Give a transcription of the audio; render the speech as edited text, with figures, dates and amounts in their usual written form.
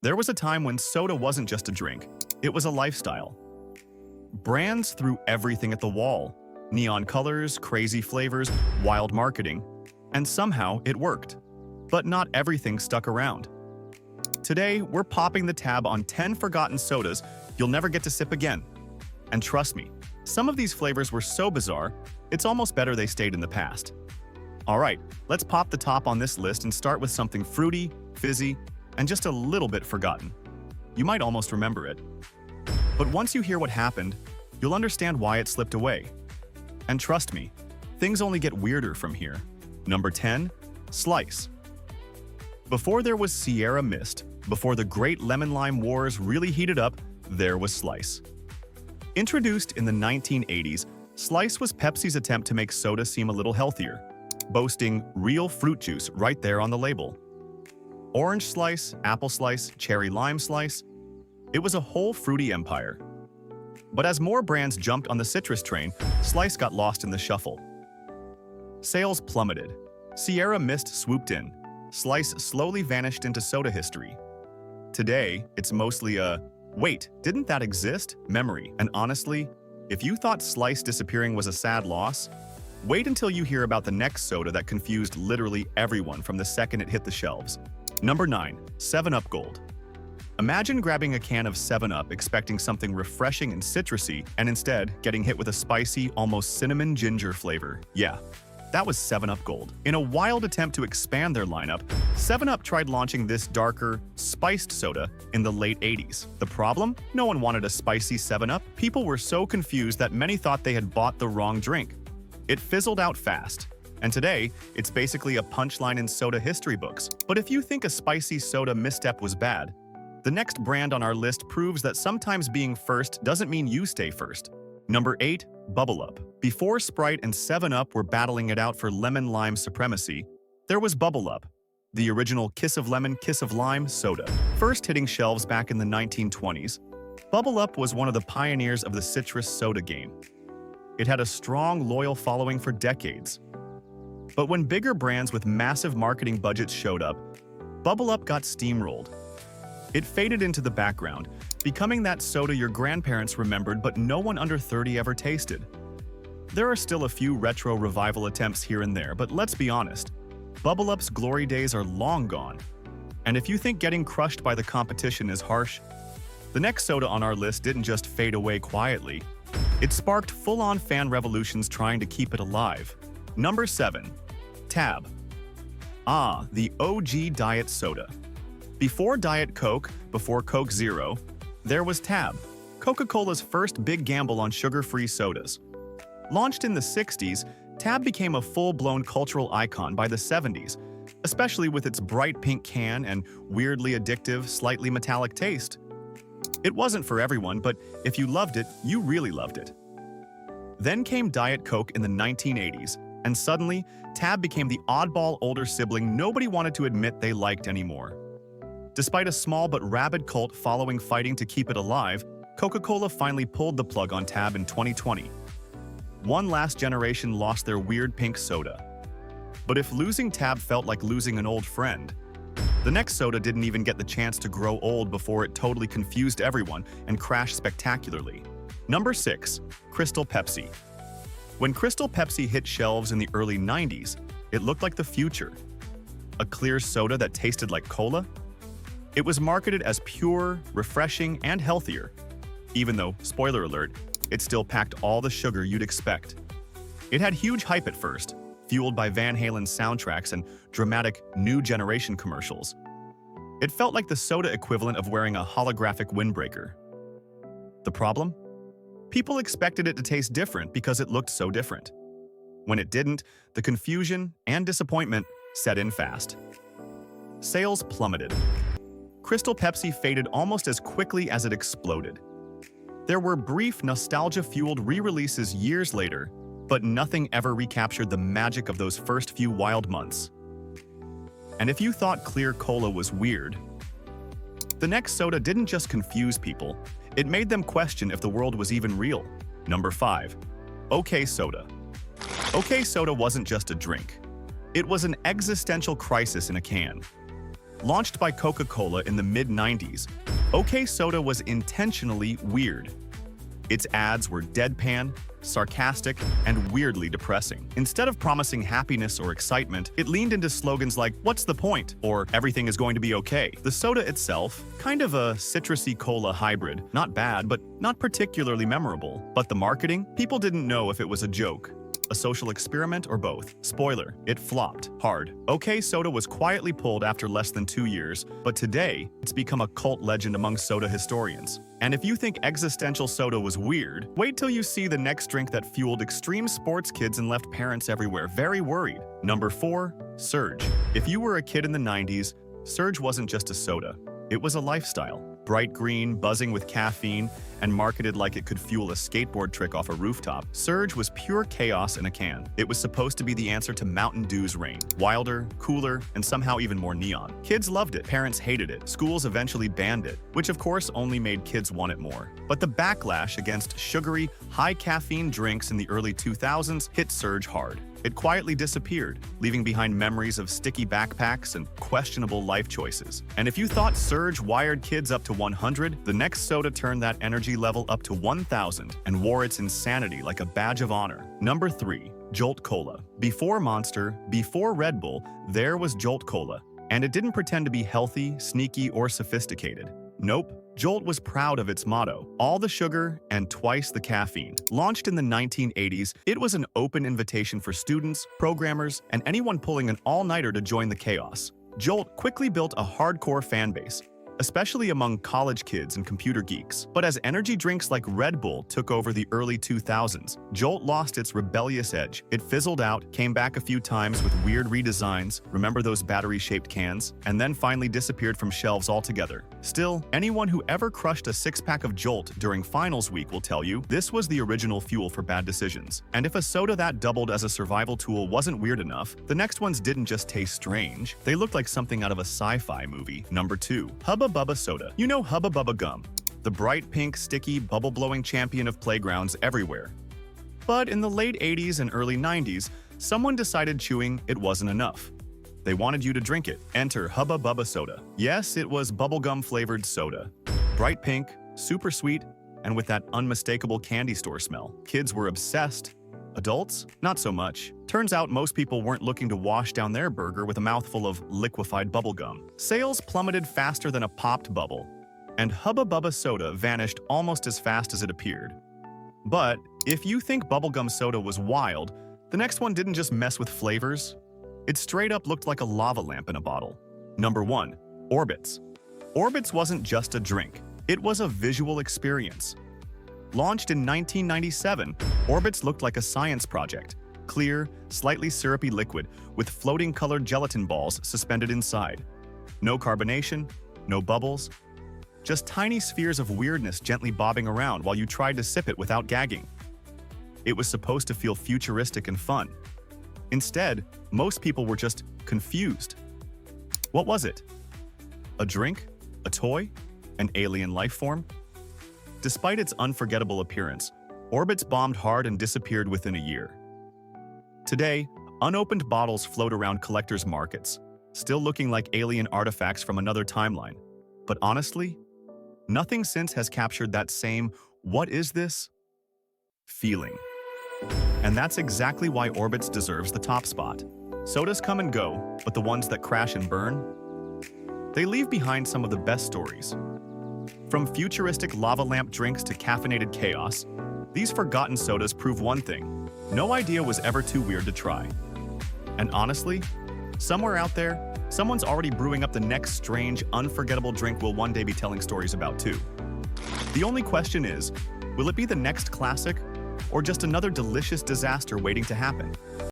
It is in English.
There was a time when soda wasn't just a drink, it was a lifestyle. Brands threw everything at the wall. Neon colors, crazy flavors, wild marketing. And somehow it worked. But not everything stuck around. Today, we're popping the tab on 10 forgotten sodas you'll never get to sip again. And trust me, some of these flavors were so bizarre, it's almost better they stayed in the past. Alright, let's pop the top on this list and start with something fruity, fizzy, and just a little bit forgotten. You might almost remember it. But once you hear what happened, you'll understand why it slipped away. And trust me, things only get weirder from here. Number 10. Slice. Before there was Sierra Mist, before the great lemon-lime wars really heated up, there was Slice. Introduced in the 1980s, Slice was Pepsi's attempt to make soda seem a little healthier, boasting real fruit juice right there on the label. Orange slice, apple slice, cherry lime slice. It was a whole fruity empire. But as more brands jumped on the citrus train, Slice got lost in the shuffle. Sales plummeted. Sierra Mist swooped in. Slice slowly vanished into soda history. Today, it's mostly a, wait, didn't that exist? Memory. And honestly, if you thought Slice disappearing was a sad loss, wait until you hear about the next soda that confused literally everyone from the second it hit the shelves. Number 9. 7-Up Gold. Imagine grabbing a can of 7-Up expecting something refreshing and citrusy, and instead getting hit with a spicy, almost cinnamon ginger flavor. Yeah, that was 7-Up Gold. In a wild attempt to expand their lineup, 7-Up tried launching this darker, spiced soda in the late 80s. The problem? No one wanted a spicy 7-Up. People were so confused that many thought they had bought the wrong drink. It fizzled out fast. And today, it's basically a punchline in soda history books. But if you think a spicy soda misstep was bad, the next brand on our list proves that sometimes being first doesn't mean you stay first. Number 8. Bubble Up. Before Sprite and 7-Up were battling it out for lemon-lime supremacy, there was Bubble Up, the original kiss of lemon, kiss of lime soda. First hitting shelves back in the 1920s, Bubble Up was one of the pioneers of the citrus soda game. It had a strong, loyal following for decades. But when bigger brands with massive marketing budgets showed up, Bubble Up got steamrolled. It faded into the background, becoming that soda your grandparents remembered but no one under 30 ever tasted. There are still a few retro revival attempts here and there, but let's be honest, Bubble Up's glory days are long gone. And if you think getting crushed by the competition is harsh, the next soda on our list didn't just fade away quietly. It sparked full-on fan revolutions trying to keep it alive. Number 7. Tab. Ah, the OG diet soda. Before Diet Coke, before Coke Zero, there was Tab, Coca-Cola's first big gamble on sugar-free sodas. Launched in the 60s, Tab became a full-blown cultural icon by the 70s, especially with its bright pink can and weirdly addictive, slightly metallic taste. It wasn't for everyone, but if you loved it, you really loved it. Then came Diet Coke in the 1980s, and suddenly, Tab became the oddball older sibling nobody wanted to admit they liked anymore. Despite a small but rabid cult following fighting to keep it alive, Coca-Cola finally pulled the plug on Tab in 2020. One last generation lost their weird pink soda. But if losing Tab felt like losing an old friend, the next soda didn't even get the chance to grow old before it totally confused everyone and crashed spectacularly. Number 6. Crystal Pepsi. When Crystal Pepsi hit shelves in the early 90s, it looked like the future. A clear soda that tasted like cola? It was marketed as pure, refreshing, and healthier, even though, spoiler alert, it still packed all the sugar you'd expect. It had huge hype at first, fueled by Van Halen's soundtracks and dramatic new generation commercials. It felt like the soda equivalent of wearing a holographic windbreaker. The problem? People expected it to taste different because it looked so different. When it didn't, the confusion and disappointment set in fast. Sales plummeted. Crystal Pepsi faded almost as quickly as it exploded. There were brief, nostalgia-fueled re-releases years later, but nothing ever recaptured the magic of those first few wild months. And if you thought clear cola was weird, the next soda didn't just confuse people, it made them question if the world was even real. Number 5. OK Soda. OK Soda wasn't just a drink. It was an existential crisis in a can. Launched by Coca-Cola in the mid-90s, OK Soda was intentionally weird. Its ads were deadpan, sarcastic, and weirdly depressing. Instead of promising happiness or excitement, it leaned into slogans like, "What's the point?" or "Everything is going to be okay." The soda itself, kind of a citrusy cola hybrid, not bad, but not particularly memorable. But the marketing? People didn't know if it was a joke, a social experiment, or both. Spoiler, it flopped hard. OK Soda was quietly pulled after less than 2 years, but today, it's become a cult legend among soda historians. And if you think existential soda was weird, wait till you see the next drink that fueled extreme sports kids and left parents everywhere very worried. Number 4, Surge. If you were a kid in the 90s, Surge wasn't just a soda. It was a lifestyle. Bright green, buzzing with caffeine, and marketed like it could fuel a skateboard trick off a rooftop, Surge was pure chaos in a can. It was supposed to be the answer to Mountain Dew's reign. Wilder, cooler, and somehow even more neon. Kids loved it, parents hated it, schools eventually banned it, which of course only made kids want it more. But the backlash against sugary, high-caffeine drinks in the early 2000s hit Surge hard. It quietly disappeared, leaving behind memories of sticky backpacks and questionable life choices. And if you thought Surge wired kids up to 100, the next soda turned that energy level up to 1,000 and wore its insanity like a badge of honor. Number 3, Jolt Cola. Before Monster, before Red Bull, there was Jolt Cola. And it didn't pretend to be healthy, sneaky, or sophisticated. Nope. Jolt was proud of its motto, all the sugar and twice the caffeine. Launched in the 1980s, it was an open invitation for students, programmers, and anyone pulling an all-nighter to join the chaos. Jolt quickly built a hardcore fan base, especially among college kids and computer geeks. But as energy drinks like Red Bull took over the early 2000s, Jolt lost its rebellious edge. It fizzled out, came back a few times with weird redesigns, remember those battery-shaped cans, and then finally disappeared from shelves altogether. Still, anyone who ever crushed a six-pack of Jolt during finals week will tell you this was the original fuel for bad decisions. And if a soda that doubled as a survival tool wasn't weird enough, the next ones didn't just taste strange, they looked like something out of a sci-fi movie. Number 2, Hubba Bubba Soda. You know Hubba Bubba Gum, the bright pink, sticky, bubble-blowing champion of playgrounds everywhere. But in the late 80s and early 90s, someone decided chewing it wasn't enough. They wanted you to drink it. Enter Hubba Bubba Soda. Yes, it was bubblegum-flavored soda. Bright pink, super sweet, and with that unmistakable candy store smell. Kids were obsessed. Adults? Not so much. Turns out most people weren't looking to wash down their burger with a mouthful of liquefied bubblegum. Sales plummeted faster than a popped bubble, and Hubba Bubba Soda vanished almost as fast as it appeared. But if you think bubblegum soda was wild, the next one didn't just mess with flavors. It straight up looked like a lava lamp in a bottle. Number 1, Orbits. Orbits wasn't just a drink. It was a visual experience. Launched in 1997, Orbits looked like a science project. Clear, slightly syrupy liquid with floating colored gelatin balls suspended inside. No carbonation, no bubbles, just tiny spheres of weirdness gently bobbing around while you tried to sip it without gagging. It was supposed to feel futuristic and fun. Instead, most people were just confused. What was it? A drink? A toy? An alien life form? Despite its unforgettable appearance, Orbits bombed hard and disappeared within a year. Today, unopened bottles float around collectors' markets, still looking like alien artifacts from another timeline. But honestly, nothing since has captured that same "what is this?" feeling. And that's exactly why Orbits deserves the top spot. Sodas come and go, but the ones that crash and burn, they leave behind some of the best stories. From futuristic lava lamp drinks to caffeinated chaos, these forgotten sodas prove one thing: no idea was ever too weird to try. And honestly, somewhere out there, someone's already brewing up the next strange, unforgettable drink we'll one day be telling stories about too. The only question is, will it be the next classic, or just another delicious disaster waiting to happen?